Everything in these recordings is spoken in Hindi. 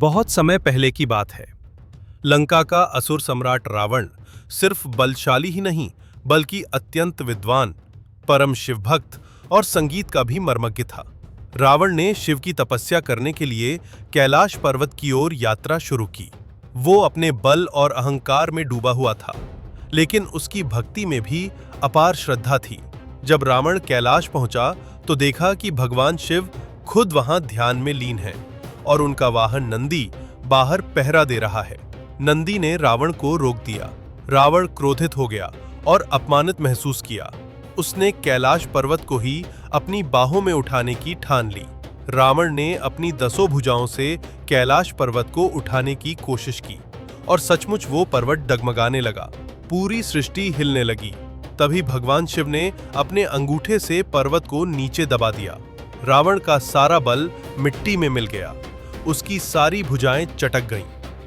बहुत समय पहले की बात है। लंका का असुर सम्राट रावण सिर्फ बलशाली ही नहीं बल्कि अत्यंत विद्वान, परम शिवभक्त और संगीत का भी मर्मज्ञ था। रावण ने शिव की तपस्या करने के लिए कैलाश पर्वत की ओर यात्रा शुरू की। वो अपने बल और अहंकार में डूबा हुआ था, लेकिन उसकी भक्ति में भी अपार श्रद्धा थी। जब रावण कैलाश पहुंचा तो देखा कि भगवान शिव खुद वहां ध्यान में लीन हैं और उनका वाहन नंदी बाहर पहरा दे रहा है। नंदी ने रावण को रोक दिया। रावण क्रोधित हो गया और अपमानित महसूस किया। उसने कैलाश पर्वत को ही अपनी बाहों में उठाने की ठान ली। रावण ने अपनी 10 भुजाओं से कैलाश पर्वत को उठाने की कोशिश की और सचमुच वो पर्वत डगमगाने लगा। पूरी सृष्टि हिलने लगी। तभी भगवान शिव ने अपने अंगूठे से पर्वत को नीचे दबा दिया। रावण का सारा बल मिट्टी में मिल गया। उसकी सारी भुजाएं चटक गईं।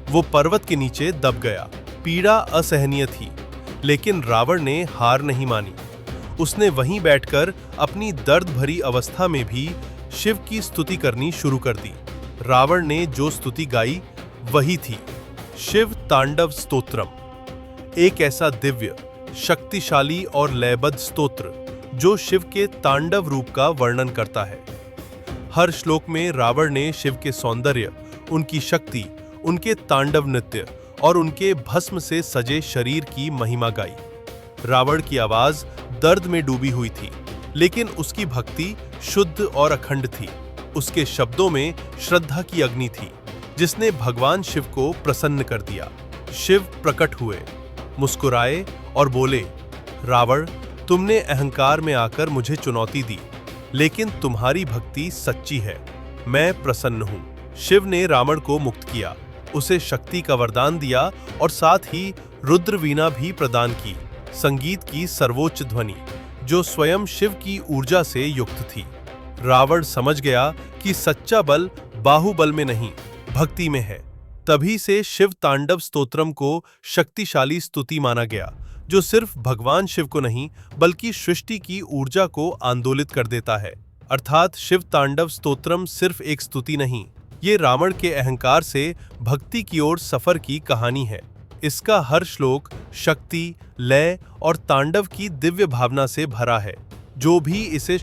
वो पर्वत के नीचे दब गया। पीड़ा असहनीय थी, लेकिन रावण ने हार नहीं मानी। उसने वहीं बैठकर अपनी दर्द भरी अवस्था में भी शिव की स्तुति करनी शुरू कर दी। रावण ने जो स्तुति गाई वही थी शिव तांडव स्तोत्रम, एक ऐसा दिव्य, शक्तिशाली और लयबद्ध स्तोत्र जो शिव के तांडव रूप का वर्णन करता है। हर श्लोक में रावण ने शिव के सौंदर्य, उनकी शक्ति, उनके तांडव नृत्य और उनके भस्म से सजे शरीर की महिमा गाई। रावण की आवाज दर्द में डूबी हुई थी, लेकिन उसकी भक्ति शुद्ध और अखंड थी। उसके शब्दों में श्रद्धा की अग्नि थी, जिसने भगवान शिव को प्रसन्न कर दिया। शिव प्रकट हुए, मुस्कुराए और बोले, रावण, तुमने अहंकार में आकर मुझे चुनौती दी, लेकिन तुम्हारी भक्ति सच्ची है। मैं प्रसन्न हूं। शिव ने रावण को मुक्त किया, उसे शक्ति का वरदान दिया और साथ ही रुद्र वीणा भी प्रदान की, संगीत की सर्वोच्च ध्वनि जो स्वयं शिव की ऊर्जा से युक्त थी। रावण समझ गया कि सच्चा बल बाहुबल में नहीं, भक्ति में है। तभी से शिव तांडव स्तोत्रम को शक्तिशाली स्तुति माना गया, जो सिर्फ भगवान शिव को नहीं बल्कि सृष्टि की ऊर्जा को आंदोलित कर देता है। अर्थात शिव तांडव स्तोत्रम सिर्फ एक स्तुति नहीं, ये रावण के अहंकार से भक्ति की ओर सफर की कहानी है। इसका हर श्लोक शक्ति, लय और तांडव की दिव्य भावना से भरा है। जो भी इसे